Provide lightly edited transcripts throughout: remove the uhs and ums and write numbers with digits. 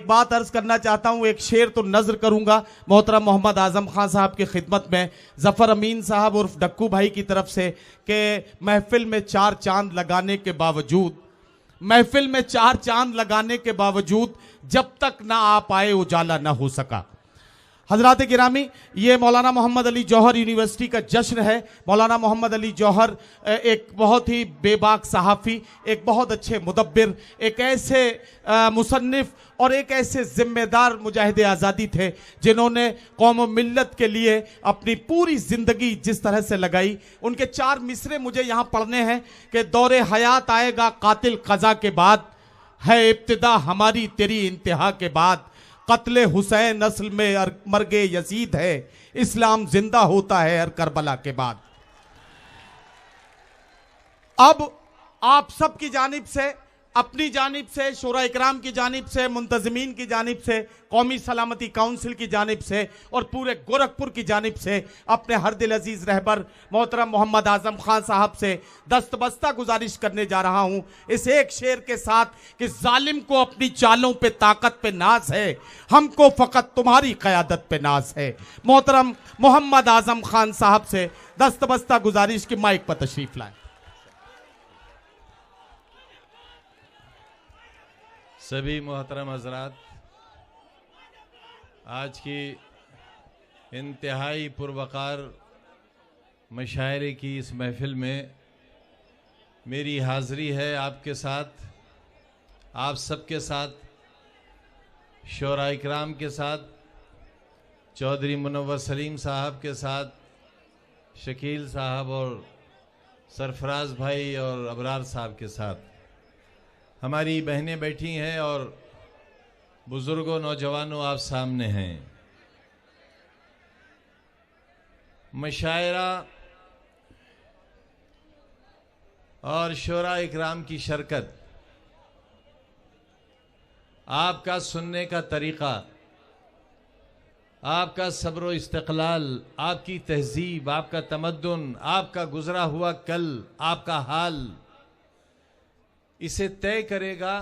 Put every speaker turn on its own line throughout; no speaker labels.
एक बात अर्ज करना चाहता हूं, एक शेर तो नजर करूंगा मोहतरम मोहम्मद आजम खान साहब की खिदमत में, जफर अमीन साहब उर्फ डक्कू भाई की तरफ से, कि महफिल में चार चांद लगाने के बावजूद, महफिल में चार चांद लगाने के बावजूद जब तक ना आ पाए उजाला ना हो सका। हजरात गिरामी, ये मौलाना मोहम्मद अली जौहर यूनिवर्सिटी का जश्न है। मौलाना मोहम्मद अली जौहर एक बहुत ही बेबाक सहाफ़ी, एक बहुत अच्छे मुदब्बिर, एक ऐसे मुसन्निफ और एक ऐसे जिम्मेदार मुजाहिद आज़ादी थे जिन्होंने कौम व मिल्लत के लिए अपनी पूरी ज़िंदगी जिस तरह से लगाई। उनके चार मिसरे मुझे यहाँ पढ़ने हैं कि दौरे हयात आएगा कातिल क़ज़ा के बाद, है इब्तिदा हमारी तेरी इंतहा के बाद, कत्ले हुसैन नस्ल में मर्गे यजीद है, इस्लाम जिंदा होता है हर करबला के बाद। अब आप सब की जानिब से, अपनी जानिब से, शोरा इकराम की जानिब से, मुंतज़मीन की जानिब से, कौमी सलामती काउंसिल की जानिब से और पूरे गोरखपुर की जानिब से अपने हर दिल अजीज रहबर मोहतरम मोहम्मद आजम खान साहब से दस्तबस्ता गुजारिश करने जा रहा हूं इस एक शेर के साथ कि जालिम को अपनी चालों पे ताकत पे नाज है, हमको फ़कत तुम्हारी क़यादत पे नाज है। मोहतरम मोहम्मद आजम खान साहब से दस्तबस्ता गुजारिश की माइक पर तशरीफ लाएं।
सभी मोहतरम हजरात, आज की इंतहाई पुरवकार मशायरे की इस महफिल में मेरी हाज़री है आपके साथ, आप सबके साथ, शोरा इकराम के साथ, चौधरी मुनव्वर सलीम साहब के साथ, शकील साहब और सरफराज भाई और अबरार साहब के साथ। हमारी बहनें बैठी हैं और बुज़ुर्गों, नौजवानों आप सामने हैं। मशायरा और शोरा इकराम की शरकत, आपका सुनने का तरीक़ा, आपका सब्र इस्तिक़लाल, आपकी तहज़ीब, आपका तमद्दुन, आपका गुज़रा हुआ कल, आपका हाल, इसे तय करेगा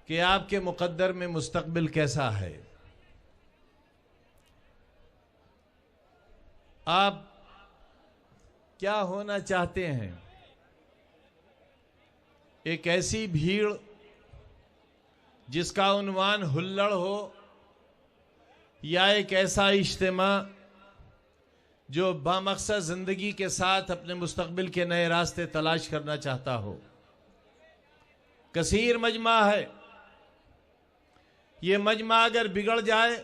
कि आपके मुक़द्दर में मुस्तक़बिल कैसा है। आप क्या होना चाहते हैं? एक ऐसी भीड़ जिसका उन्वान हुल्लड़ हो, या एक ऐसा इज्तिमा जो बामक़सद ज़िंदगी के साथ अपने मुस्तक़बिल के नए रास्ते तलाश करना चाहता हो? कसीर मजमा है। ये मजमा अगर बिगड़ जाए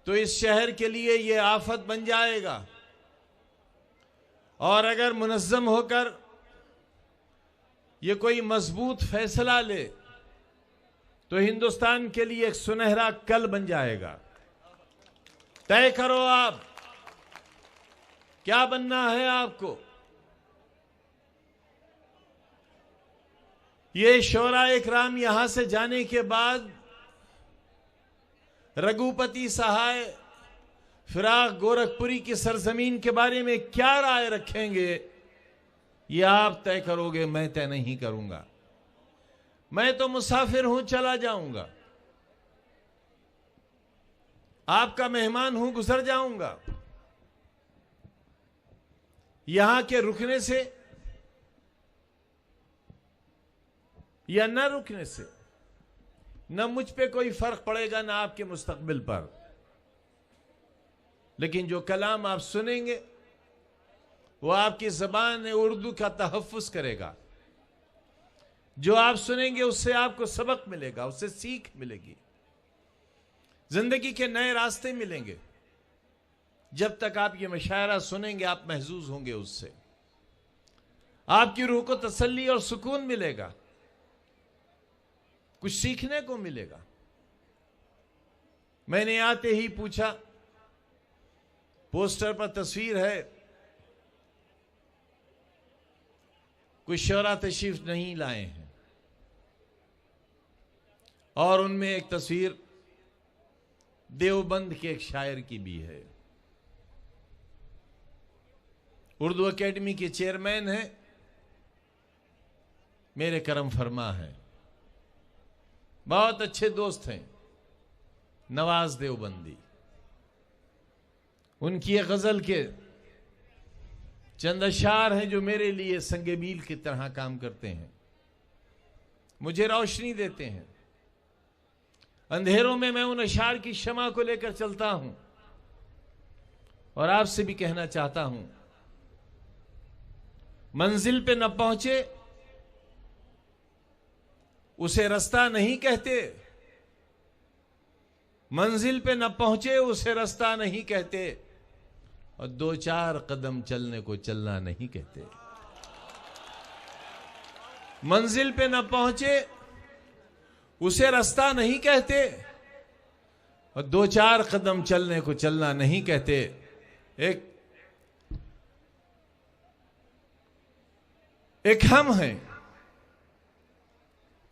तो इस शहर के लिए ये आफत बन जाएगा, और अगर मुनज़्ज़म होकर ये कोई मजबूत फैसला ले तो हिंदुस्तान के लिए एक सुनहरा कल बन जाएगा। तय करो आप क्या बनना है आपको। ये शोरा इकराम यहां से जाने के बाद रघुपति सहाय फिराक गोरखपुरी की सरजमीन के बारे में क्या राय रखेंगे, ये आप तय करोगे, मैं तय नहीं करूंगा। मैं तो मुसाफिर हूं, चला जाऊंगा, आपका मेहमान हूं, गुजर जाऊंगा। यहां के रुकने से या न रुकने से न मुझ पे कोई फर्क पड़ेगा, न आपके मुस्तकबिल पर। लेकिन जो कलाम आप सुनेंगे वो आपकी ज़बान उर्दू का तहफ़्फ़ुज़ करेगा। जो आप सुनेंगे उससे आपको सबक मिलेगा, उससे सीख मिलेगी, जिंदगी के नए रास्ते मिलेंगे। जब तक आप ये मशायरा सुनेंगे आप महजूज होंगे, उससे आपकी रूह को तसल्ली और सुकून मिलेगा, कुछ सीखने को मिलेगा। मैंने आते ही पूछा, पोस्टर पर तस्वीर है, कोई शोरा तशरीफ नहीं लाए हैं, और उनमें एक तस्वीर देवबंद के एक शायर की भी है। उर्दू एकेडमी के चेयरमैन हैं, मेरे करम फरमा है। बहुत अच्छे दोस्त हैं, नवाज देवबंदी। उनकी ये गजल के चंद अशार हैं जो मेरे लिए संगे मील की तरह काम करते हैं, मुझे रोशनी देते हैं। अंधेरों में मैं उन अशार की शमा को लेकर चलता हूं और आपसे भी कहना चाहता हूं, मंजिल पे न पहुंचे उसे रास्ता नहीं कहते, मंजिल पे न पहुंचे उसे रास्ता नहीं कहते, और 2-4 कदम चलने को चलना नहीं कहते। मंजिल पे न पहुंचे उसे रास्ता नहीं कहते, और 2-4 कदम चलने को चलना नहीं कहते। एक हम हैं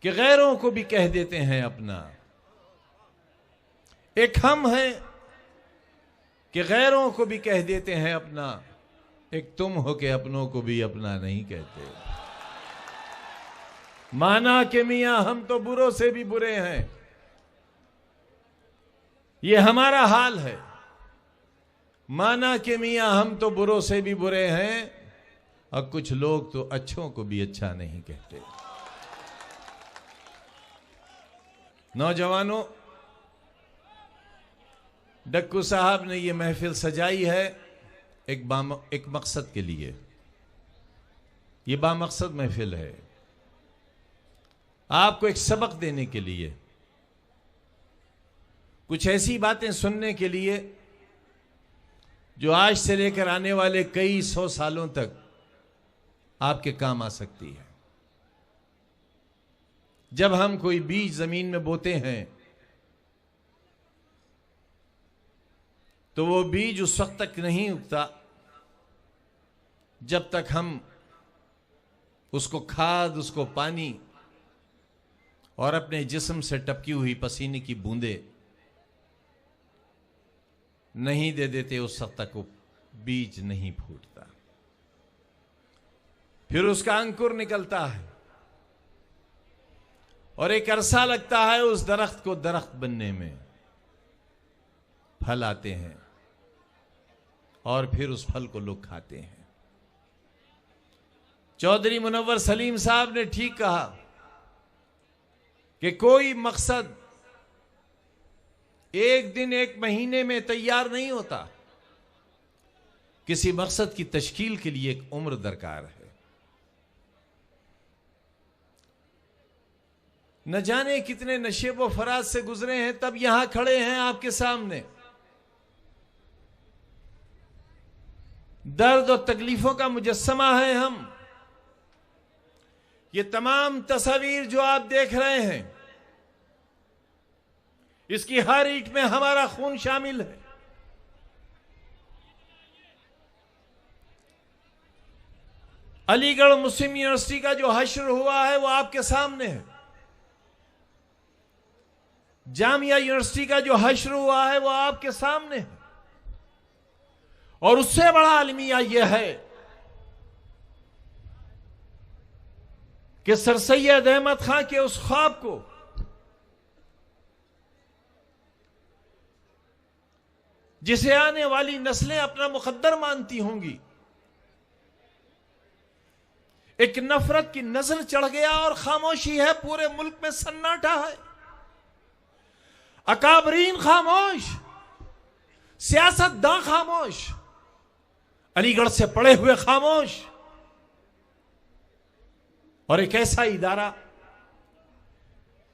कि गैरों को भी कह देते हैं अपना, एक हम हैं कि गैरों को भी कह देते हैं अपना, एक तुम हो के अपनों को भी अपना नहीं कहते। माना कि मियां हम तो बुरों से भी बुरे हैं, ये हमारा हाल है। माना कि मियां हम तो बुरों से भी बुरे हैं, और कुछ लोग तो अच्छों को भी अच्छा नहीं कहते। नौजवानों, डक्कू साहब ने यह महफिल सजाई है एक मकसद के लिए। यह बामकसद महफिल है, आपको एक सबक देने के लिए, कुछ ऐसी बातें सुनने के लिए जो आज से लेकर आने वाले कई 100 सालों तक आपके काम आ सकती है। जब हम कोई बीज जमीन में बोते हैं तो वो बीज उस वक्त तक नहीं उगता जब तक हम उसको खाद, उसको पानी और अपने जिस्म से टपकी हुई पसीने की बूंदे नहीं दे देते, उस वक्त तक वो बीज नहीं फूटता। फिर उसका अंकुर निकलता है और एक अरसा लगता है उस दरख्त को दरख्त बनने में, फल आते हैं और फिर उस फल को लोग खाते हैं। चौधरी मुनव्वर सलीम साहब ने ठीक कहा कि कोई मकसद एक दिन एक महीने में तैयार नहीं होता, किसी मकसद की तश्कील के लिए एक उम्र दरकार है। न जाने कितने नशेब व फराज से गुजरे हैं, तब यहां खड़े हैं आपके सामने। दर्द और तकलीफों का मुजस्समा है हम। ये तमाम तस्वीर जो आप देख रहे हैं, इसकी हर ईंट में हमारा खून शामिल है। अलीगढ़ मुस्लिम यूनिवर्सिटी का जो हश्र हुआ है वो आपके सामने है। जामिया यूनिवर्सिटी का जो हश्र हुआ है वो आपके सामने है। और उससे बड़ा अलमिया यह है कि सर सैयद अहमद खां के उस ख्वाब को जिसे आने वाली नस्लें अपना मुकद्दर मानती होंगी, एक नफरत की नजर चढ़ गया और खामोशी है, पूरे मुल्क में सन्नाटा है। अकाबरीन खामोश, सियासतदान खामोश, अलीगढ़ से पढ़े हुए खामोश, और एक ऐसा इदारा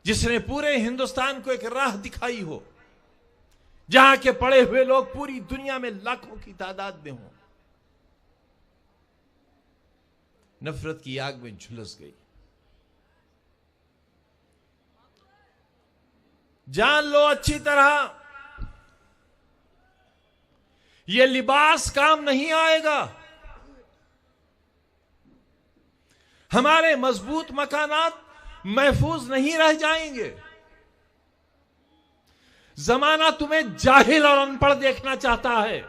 जिसने पूरे हिंदुस्तान को एक राह दिखाई हो, जहां के पढ़े हुए लोग पूरी दुनिया में लाखों की तादाद में हों, नफरत की आग में झुलस गई। जान लो अच्छी तरह, यह लिबास काम नहीं आएगा। हमारे मजबूत मकानात महफूज नहीं रह जाएंगे। जमाना तुम्हें जाहिल और अनपढ़ देखना चाहता है।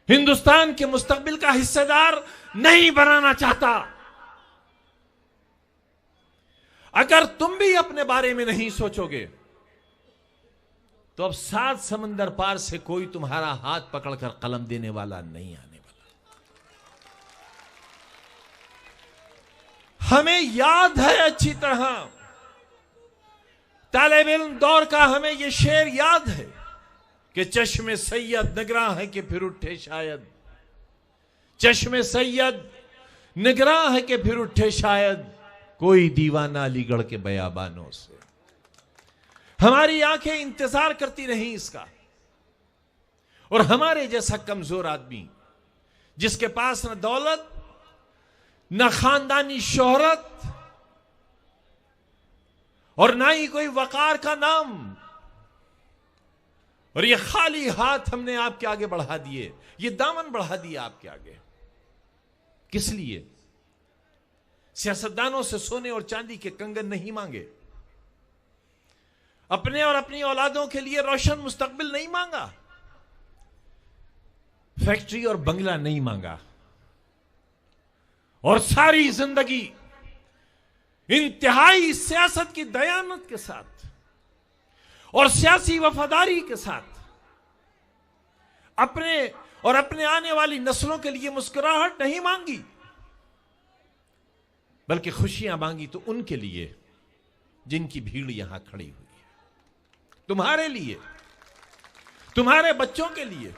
हिंदुस्तान के मुस्तकबिल का हिस्सेदार नहीं बनाना चाहता। अगर तुम भी अपने बारे में नहीं सोचोगे तो अब 7 समंदर पार से कोई तुम्हारा हाथ पकड़कर कलम देने वाला नहीं आने वाला। हमें याद है अच्छी तरह, तालिब इल्म दौर का हमें यह शेर याद है कि चश्मे सैयद निगरां है कि फिर उठे शायद, चश्मे सैयद निगरां है कि फिर उठे शायद कोई दीवाना अलीगढ़ के बयाबानों से। हमारी आंखें इंतजार करती रहीं इसका, और हमारे जैसा कमजोर आदमी जिसके पास न दौलत न खानदानी शोहरत और ना ही कोई वकार का नाम, और ये खाली हाथ हमने आपके आगे बढ़ा दिए, ये दामन बढ़ा दिया आपके आगे। किस लिए? सियासतदानों से सोने और चांदी के कंगन नहीं मांगे, अपने और अपनी औलादों के लिए रोशन मुस्तकबिल नहीं मांगा, फैक्ट्री और बंगला नहीं मांगा, और सारी जिंदगी इंतहाई सियासत की दयानत के साथ और सियासी वफादारी के साथ अपने और अपने आने वाली नस्लों के लिए मुस्कुराहट नहीं मांगी, बल्कि खुशियां मांगी तो उनके लिए जिनकी भीड़ यहां खड़ी हुई है, तुम्हारे लिए, तुम्हारे बच्चों के लिए।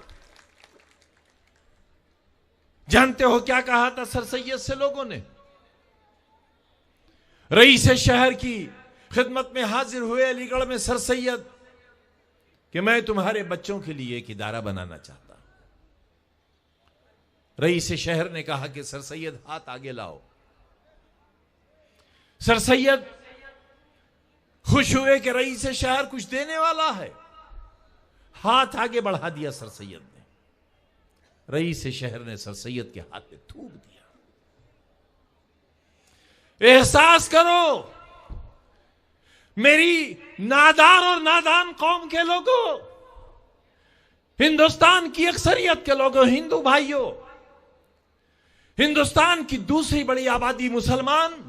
जानते हो क्या कहा था सर सैयद से लोगों ने? रईस शहर की खिदमत में हाजिर हुए अलीगढ़ में सर सैयद कि मैं तुम्हारे बच्चों के लिए एक इदारा बनाना चाहता। रईस शहर ने कहा कि सर सैयद हाथ आगे लाओ। सर सैयद खुश हुए कि रईस शहर कुछ देने वाला है, हाथ आगे बढ़ा दिया सर सैयद ने। रईस शहर ने सर सैयद के हाथ में थूक दिया। एहसास करो मेरी नादान और नादान कौम के लोगों, हिंदुस्तान की अक्सरियत के लोगों, हिंदू भाइयों, हिंदुस्तान की दूसरी बड़ी आबादी मुसलमान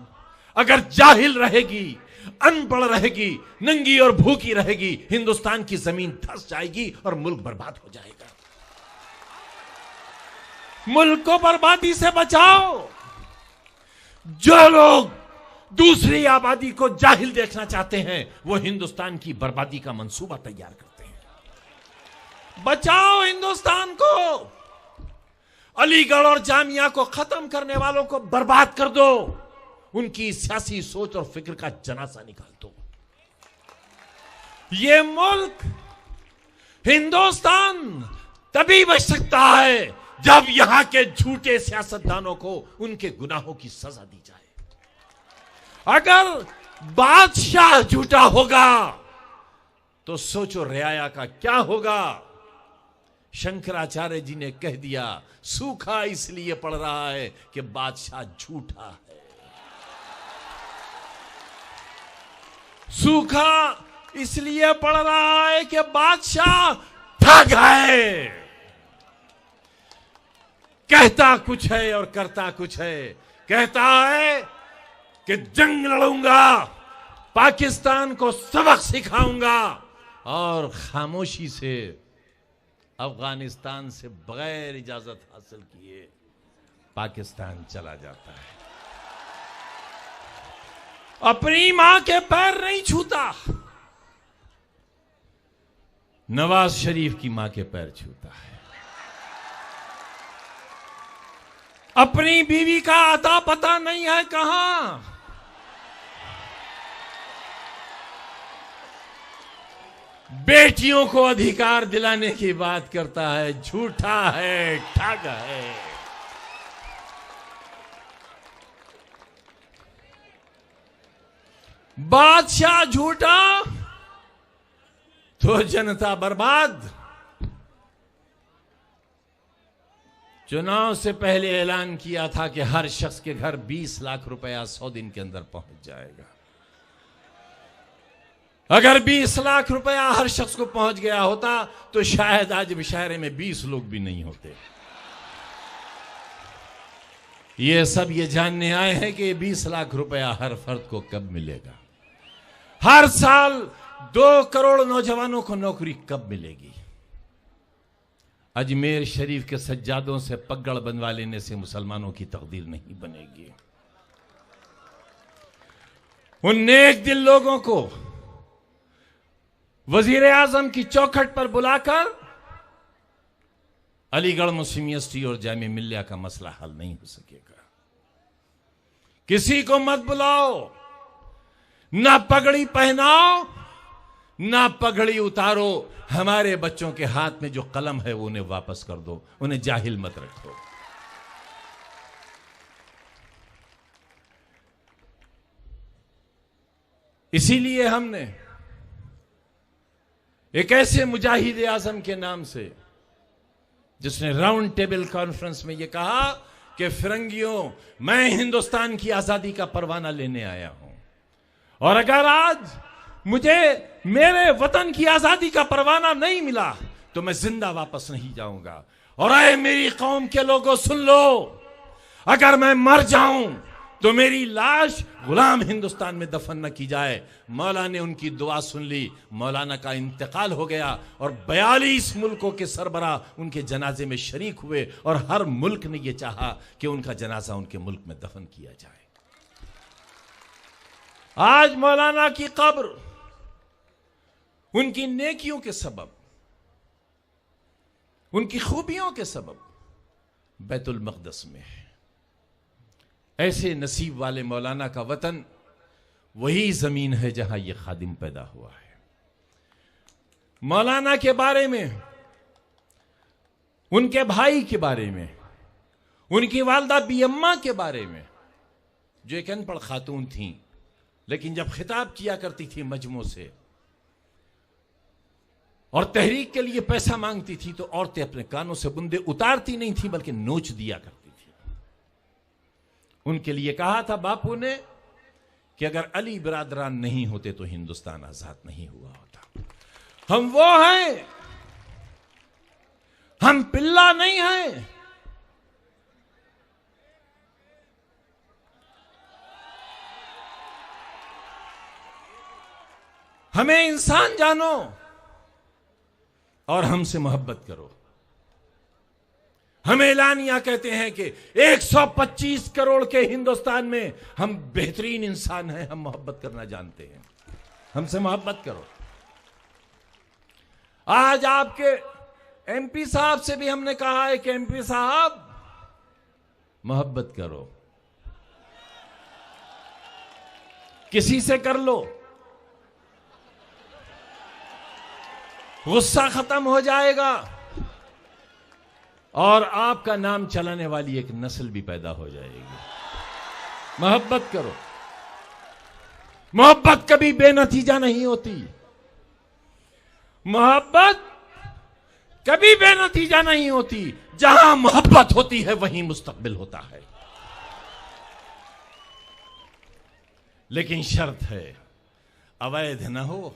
अगर जाहिल रहेगी, अनपढ़ रहेगी, नंगी और भूखी रहेगी, हिंदुस्तान की जमीन धंस जाएगी और मुल्क बर्बाद हो जाएगा। मुल्क को बर्बादी से बचाओ। जो लोग दूसरी आबादी को जाहिल देखना चाहते हैं वो हिंदुस्तान की बर्बादी का मंसूबा तैयार करते हैं। बचाओ हिंदुस्तान को। अलीगढ़ और जामिया को खत्म करने वालों को बर्बाद कर दो। उनकी सियासी सोच और फिक्र का जनाजा निकाल दो। ये मुल्क हिंदुस्तान तभी बच सकता है जब यहां के झूठे सियासतदानों को उनके गुनाहों की सजा दी जाए। अगर बादशाह झूठा होगा तो सोचो रियाया का क्या होगा। शंकराचार्य जी ने कह दिया, सूखा इसलिए पड़ रहा है कि बादशाह झूठा है। सूखा इसलिए पड़ रहा है कि बादशाह ठग है। कहता कुछ है और करता कुछ है। कहता है कि जंग लड़ूंगा, पाकिस्तान को सबक सिखाऊंगा, और खामोशी से अफगानिस्तान से बगैर इजाजत हासिल किए पाकिस्तान चला जाता है। अपनी मां के पैर नहीं छूता, नवाज शरीफ की मां के पैर छूता है। अपनी बीवी का अता पता नहीं है कहां। बेटियों को अधिकार दिलाने की बात करता है। झूठा है, ठग है। बादशाह झूठा तो जनता बर्बाद। चुनाव से पहले ऐलान किया था कि हर शख्स के घर 20 लाख रुपया 100 दिन के अंदर पहुंच जाएगा। अगर 20 लाख रुपया हर शख्स को पहुंच गया होता तो शायद आज मुशायरे में 20 लोग भी नहीं होते। ये सब ये जानने आए हैं कि 20 लाख रुपया हर फर्द को कब मिलेगा, हर साल 2 करोड़ नौजवानों को नौकरी कब मिलेगी। अजमेर शरीफ के सज्जादों से पगड़ बनवा लेने से मुसलमानों की तकदीर नहीं बनेगी। उन नेक दिल लोगों को वजीर आजम की चौखट पर बुलाकर अलीगढ़ मुस्लिम यूनिवर्सिटी और जामिया मिल्लिया का मसला हल नहीं हो सकेगा। किसी को मत बुलाओ, ना पगड़ी पहनाओ ना पगड़ी उतारो, हमारे बच्चों के हाथ में जो कलम है वो उन्हें वापस कर दो, उन्हें जाहिल मत रखो। इसीलिए हमने एक ऐसे मुजाहिद आजम के नाम से, जिसने राउंड टेबल कॉन्फ्रेंस में यह कहा कि फिरंगियों, मैं हिंदुस्तान की आजादी का परवाना लेने आया हूं, और अगर आज मुझे मेरे वतन की आजादी का परवाना नहीं मिला तो मैं जिंदा वापस नहीं जाऊंगा। और आए मेरी कौम के लोगों, सुन लो, अगर मैं मर जाऊं तो मेरी लाश गुलाम हिंदुस्तान में दफन न की जाए। मौला ने उनकी दुआ सुन ली, मौलाना का इंतकाल हो गया और 42 मुल्कों के सरबरा उनके जनाजे में शरीक हुए और हर मुल्क ने यह चाहा कि उनका जनाजा उनके मुल्क में दफन किया जाए। आज मौलाना की कब्र उनकी नेकियों के सबब, उनकी खूबियों के सबब बैतुल मक़दस में है। ऐसे नसीब वाले मौलाना का वतन वही जमीन है जहां यह खादिम पैदा हुआ है। मौलाना के बारे में, उनके भाई के बारे में, उनकी वालदा बियम्मा के बारे में, जो एक अनपढ़ खातून थी लेकिन जब खिताब किया करती थी मजमों से और तहरीक के लिए पैसा मांगती थी तो औरतें अपने कानों से बुंदे उतारती नहीं थी बल्कि नोच दिया करती थी। उनके लिए कहा था बापू ने कि अगर अली बिरादरान नहीं होते तो हिंदुस्तान आजाद नहीं हुआ होता। हम वो हैं, हम पिल्ला नहीं हैं। हमें इंसान जानो और हमसे मोहब्बत करो। हम एलानिया कहते हैं कि 125 करोड़ के हिंदुस्तान में हम बेहतरीन इंसान हैं, हम मोहब्बत करना जानते हैं, हमसे मोहब्बत करो। आज आपके एमपी साहब से भी हमने कहा है कि एमपी साहब मोहब्बत करो, किसी से कर लो, गुस्सा खत्म हो जाएगा और आपका नाम चलाने वाली एक नस्ल भी पैदा हो जाएगी। मोहब्बत करो। मोहब्बत कभी बेनतीजा नहीं होती। मोहब्बत कभी बेनतीजा नहीं होती। जहां मोहब्बत होती है वहीं मुस्तकबिल होता है। लेकिन शर्त है, अवैध ना हो,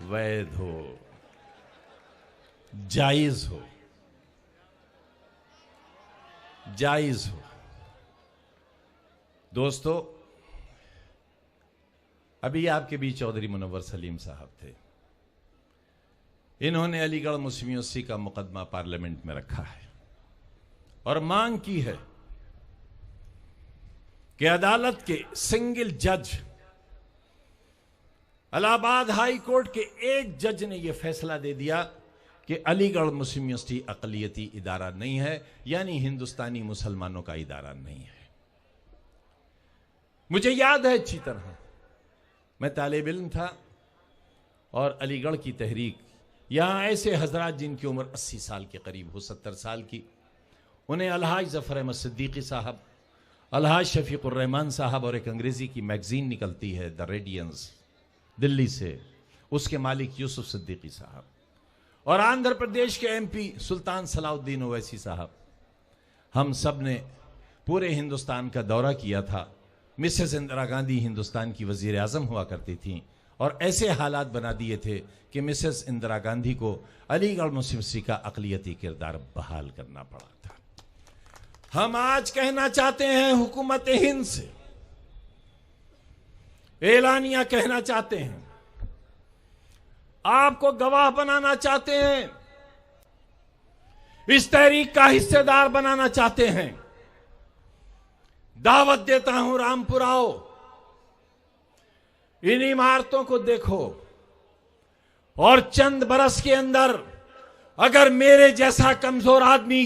वैध हो, जायज हो, जायज हो। दोस्तों, अभी आपके बीच चौधरी मुनव्वर सलीम साहब थे। इन्होंने अलीगढ़ मुस्लिम यूनिवर्सिटी का मुकदमा पार्लियामेंट में रखा है और मांग की है कि अदालत के सिंगल जज, इलाहाबाद हाई कोर्ट के एक जज ने यह फैसला दे दिया कि अलीगढ़ मुस्लिम यूनिवर्सिटी अक़लियती इदारा नहीं है, यानी हिंदुस्तानी मुसलमानों का इदारा नहीं है। मुझे याद है अच्छी तरह, मैं तालिब इल्म था और अलीगढ़ की तहरीक, यहां ऐसे हजरात जिनकी उम्र 80 साल के करीब हो, 70 साल की, उन्हें अलहाज जफर अहमद सिद्दीकी साहब, अलहाज शफीकुर रहमान साहब और एक अंग्रेजी की मैगजीन निकलती है द रेडियंस दिल्ली से, उसके मालिक यूसुफ सिद्दीकी साहब, और आंध्र प्रदेश के एमपी सुल्तान सलाउद्दीन ओवैसी साहब, हम सब ने पूरे हिंदुस्तान का दौरा किया था। मिसेस इंदिरा गांधी हिंदुस्तान की वजीर आजम हुआ करती थीं और ऐसे हालात बना दिए थे कि मिसेस इंदिरा गांधी को अलीगढ़ मुस्लिम यूनिवर्सिटी का अक़लियती किरदार बहाल करना पड़ा था।
हम आज कहना चाहते हैं हुकूमत हिंद से, एलानिया कहना चाहते हैं, आपको गवाह बनाना चाहते हैं, इस तहरीक का हिस्सेदार बनाना चाहते हैं। दावत देता हूं, रामपुर आओ, इन इमारतों को देखो और चंद बरस के अंदर अगर मेरे जैसा कमजोर आदमी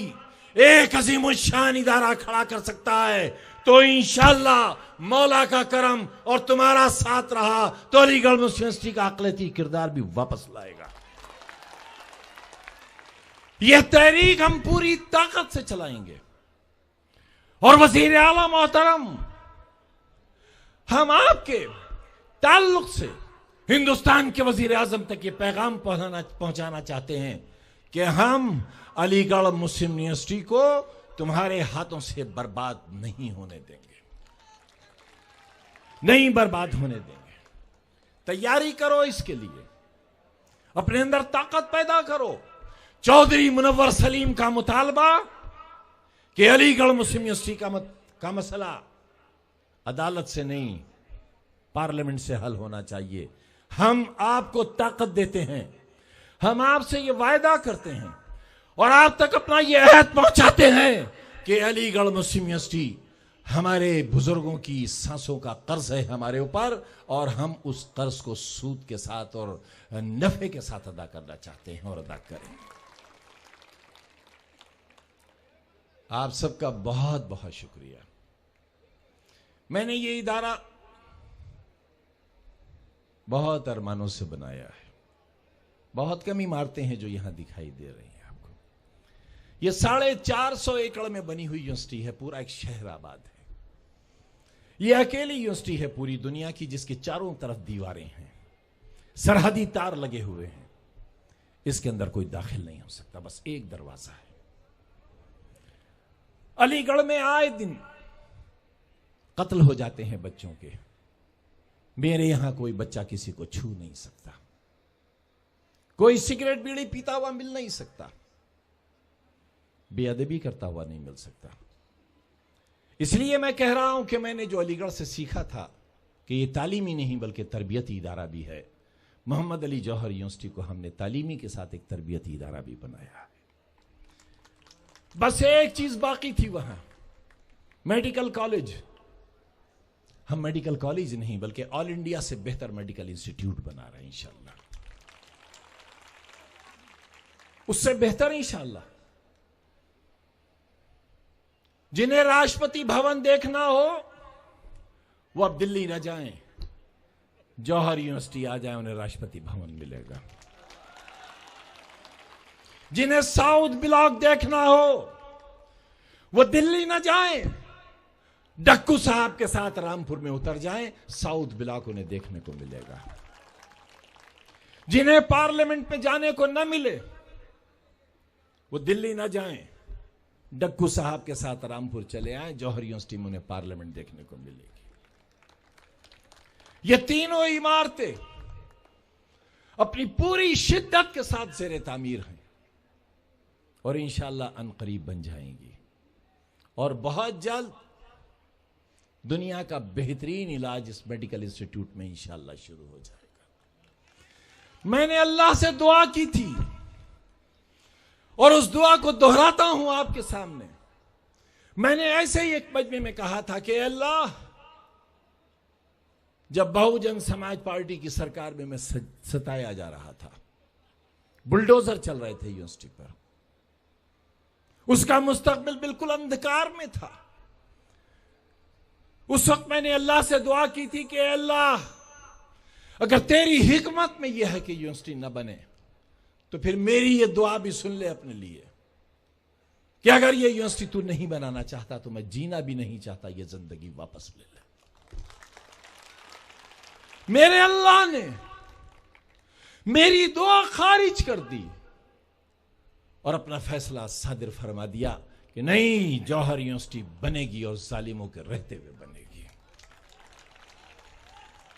एक अजीमुशान इदारा खड़ा कर सकता है तो इंशाअल्लाह मौला का करम और तुम्हारा साथ रहा तो अलीगढ़ मुस्लिम यूनिवर्सिटी का अक़लियती किरदार भी वापस लाएगा। यह तहरीक हम पूरी ताकत से चलाएंगे। और वजीर आला मोहतरम, हम आपके ताल्लुक से हिंदुस्तान के वजीर आजम तक ये पैगाम पहुंचाना चाहते हैं कि हम अलीगढ़ मुस्लिम यूनिवर्सिटी को तुम्हारे हाथों से बर्बाद नहीं होने देंगे, नहीं बर्बाद होने देंगे। तैयारी करो इसके लिए, अपने अंदर ताकत पैदा करो। चौधरी मुनव्वर सलीम का मुतालबा कि अलीगढ़ मुस्लिम यूनिवर्सिटी का मसला अदालत से नहीं पार्लियामेंट से हल होना चाहिए। हम आपको ताकत देते हैं, हम आपसे ये वायदा करते हैं और आप तक अपना ये अहद पहुंचाते हैं कि अलीगढ़ मुस्लिम यूनिवर्सिटी हमारे बुजुर्गों की सांसों का कर्ज है हमारे ऊपर और हम उस कर्ज को सूद के साथ और नफे के साथ अदा करना चाहते हैं और अदा करेंगे। आप सबका बहुत बहुत शुक्रिया। मैंने ये इदारा बहुत अरमानों से बनाया है। बहुत कम इमारतें हैं जो यहां दिखाई दे रही हैं आपको। ये 450 एकड़ में बनी हुई यूनिवर्सिटी है, पूरा एक शहर आबाद है। ये अकेली यूनिवर्सिटी है पूरी दुनिया की जिसके चारों तरफ दीवारें हैं, सरहदी तार लगे हुए हैं। इसके अंदर कोई दाखिल नहीं हो सकता, बस एक दरवाजा है। अलीगढ़ में आए दिन कत्ल हो जाते हैं बच्चों के। मेरे यहां कोई बच्चा किसी को छू नहीं सकता, कोई सिगरेट बीड़ी पीता हुआ मिल नहीं सकता, बेअदबी करता हुआ नहीं मिल सकता। इसलिए मैं कह रहा हूं कि मैंने जो अलीगढ़ से सीखा था कि यह तालीमी नहीं बल्कि तरबियती इदारा भी है। मोहम्मद अली जौहर यूनिवर्सिटी को हमने तालीमी के साथ एक तरबियती इदारा भी बनाया है। बस एक चीज बाकी थी वहां, मेडिकल कॉलेज। हम मेडिकल कॉलेज नहीं बल्कि ऑल इंडिया से बेहतर मेडिकल इंस्टीट्यूट बना रहे हैं इंशाअल्लाह, उससे बेहतर इंशाअल्लाह। जिन्हें राष्ट्रपति भवन देखना हो वो अब दिल्ली न जाएं, जौहर यूनिवर्सिटी आ जाए, उन्हें राष्ट्रपति भवन मिलेगा। जिन्हें साउथ ब्लॉक देखना हो वो दिल्ली न जाएं, डक्कू साहब के साथ रामपुर में उतर जाएं, साउथ ब्लॉक उन्हें देखने को मिलेगा। जिन्हें पार्लियामेंट में जाने को न मिले वो दिल्ली न जाएं, डक्कू साहब के साथ रामपुर चले आए, जौहर यूनिवर्सिटी में उन्हें पार्लियामेंट देखने को मिलेगी। ये तीनों इमारतें अपनी पूरी शिद्दत के साथ ज़ेरे तामीर हैं और इंशाअल्लाह अनकरीब बन जाएंगी और बहुत जल्द दुनिया का बेहतरीन इलाज इस मेडिकल इंस्टीट्यूट में इंशाअल्लाह शुरू हो जाएगा। मैंने अल्लाह से दुआ की थी और उस दुआ को दोहराता हूं आपके सामने। मैंने ऐसे ही एक मजमे में कहा था कि अल्लाह, जब बहुजन समाज पार्टी की सरकार में मैं सताया जा रहा था, बुलडोजर चल रहे थे यूनिवर्सिटी पर, उसका मुस्तकबिल बिल्कुल अंधकार में था। उस वक्त मैंने अल्लाह से दुआ की थी कि अल्लाह, अगर तेरी हिकमत में यह है कि यूनिवर्सिटी न बने तो फिर मेरी यह दुआ भी सुन ले अपने लिए कि अगर यह यूनिवर्सिटी तू नहीं बनाना चाहता तो मैं जीना भी नहीं चाहता, यह जिंदगी वापस ले ले। मेरे अल्लाह ने मेरी दुआ खारिज कर दी और अपना फैसला सादिर फरमा दिया कि नहीं, जौहर यूनिवर्सिटी बनेगी और जालिमों के रहते हुए बनेगी।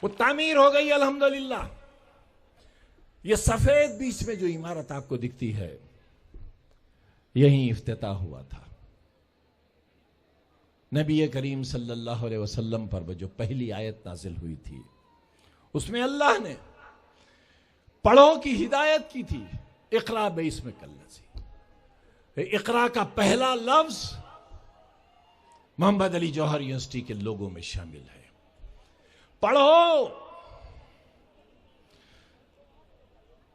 वो तामीर हो गई अल्हम्दुलिल्लाह। ये सफेद बीच में जो इमारत आपको दिखती है, यही इफ्तिताह हुआ था। नबी करीम सल्लल्लाहु अलैहि वसल्लम पर वो जो पहली आयत नाजिल हुई थी, उसमें अल्लाह ने पढ़ो की हिदायत की थी। इकरा बिस्मिक अल्लज़ी, इकरा का पहला लफ्ज मोहम्मद अली जौहर यूनिवर्सिटी के लोगों में शामिल है। पढ़ो,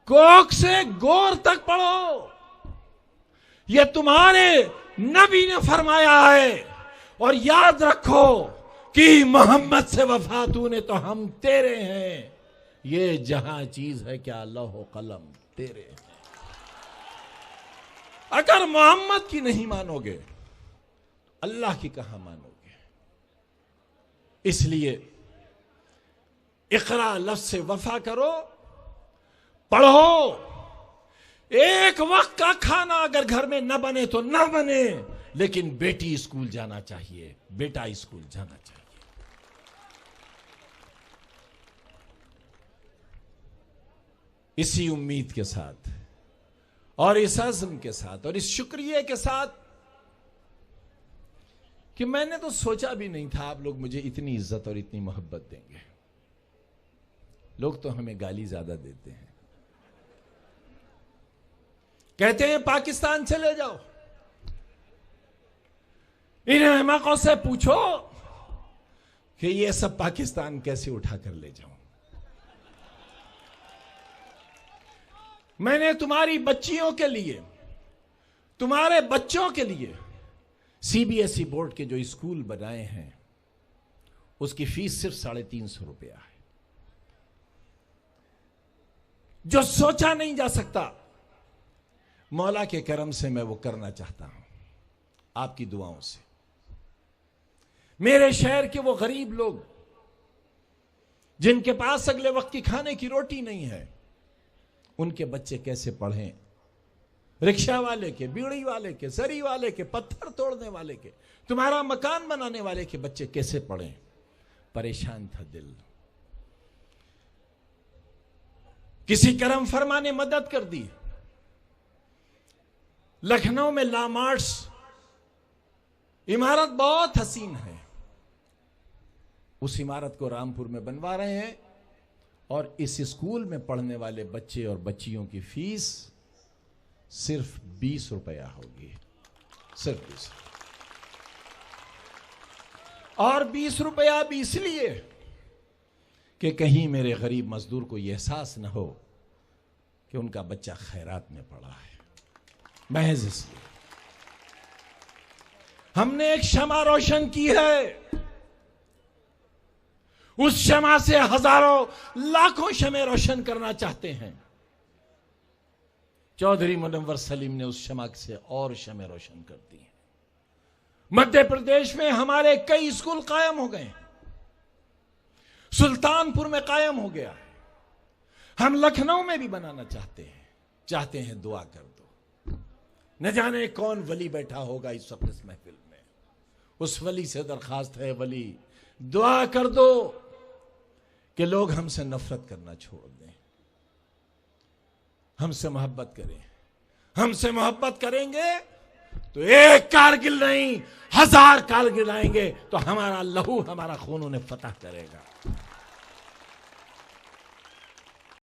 कोक से गोर तक पढ़ो। यह तुम्हारे नबी ने फरमाया है। और याद रखो कि मोहम्मद से वफा तूने तो हम तेरे हैं। ये जहां चीज है क्या लौह कलम तेरे हैं। अगर मोहम्मद की नहीं मानोगे, अल्लाह की कहां मानोगे। इसलिए इकरा लफ्ज से वफा करो, पढ़ो। एक वक्त का खाना अगर घर में न बने तो न बने, लेकिन बेटी स्कूल जाना चाहिए, बेटा स्कूल जाना चाहिए। इसी उम्मीद के साथ और इस अज़्म के साथ और इस शुक्रिया के साथ कि मैंने तो सोचा भी नहीं था आप लोग मुझे इतनी इज्जत और इतनी मोहब्बत देंगे। लोग तो हमें गाली ज्यादा देते हैं, कहते हैं पाकिस्तान चले जाओ। इन अहमकों से पूछो कि ये सब पाकिस्तान कैसे उठा कर ले जाऊं। मैंने तुम्हारी बच्चियों के लिए, तुम्हारे बच्चों के लिए सीबीएसई बोर्ड के जो स्कूल बनाए हैं, उसकी फीस सिर्फ 350 रुपया है। जो सोचा नहीं जा सकता, मौला के करम से मैं वो करना चाहता हूं, आपकी दुआओं से। मेरे शहर के वो गरीब लोग जिनके पास अगले वक्त की खाने की रोटी नहीं है, उनके बच्चे कैसे पढ़ें। रिक्शा वाले के, बीड़ी वाले के, सरी वाले के, पत्थर तोड़ने वाले के, तुम्हारा मकान बनाने वाले के बच्चे कैसे पढ़ें। परेशान था दिल। किसी करम फरमा ने मदद कर दी। लखनऊ में लामार्ट्स इमारत बहुत हसीन है, उस इमारत को रामपुर में बनवा रहे हैं और इस स्कूल में पढ़ने वाले बच्चे और बच्चियों की फीस सिर्फ 20 रुपया होगी, सिर्फ 20। और 20 रुपया भी इसलिए कि कहीं मेरे गरीब मजदूर को यह एहसास न हो कि उनका बच्चा खैरात में पड़ा है। महज इसलिए हमने एक शमा रोशन की है। उस शमा से हजारों लाखों शमे रोशन करना चाहते हैं। चौधरी मुनव्वर सलीम ने उस शमा से और शमे रोशन कर दी हैं। मध्य प्रदेश में हमारे कई स्कूल कायम हो गए, सुल्तानपुर में कायम हो गया, हम लखनऊ में भी बनाना चाहते हैं। दुआ कर दो। न जाने कौन वली बैठा होगा इस वक्त इस महफिल में, उस वली से दरखास्त है, वली दुआ कर दो कि लोग हमसे नफरत करना छोड़ दें, हमसे मोहब्बत करें। हमसे मोहब्बत करेंगे तो एक कारगिल नहीं 1000 कारगिल आएंगे तो हमारा लहू, हमारा खून उन्हें फतह करेगा।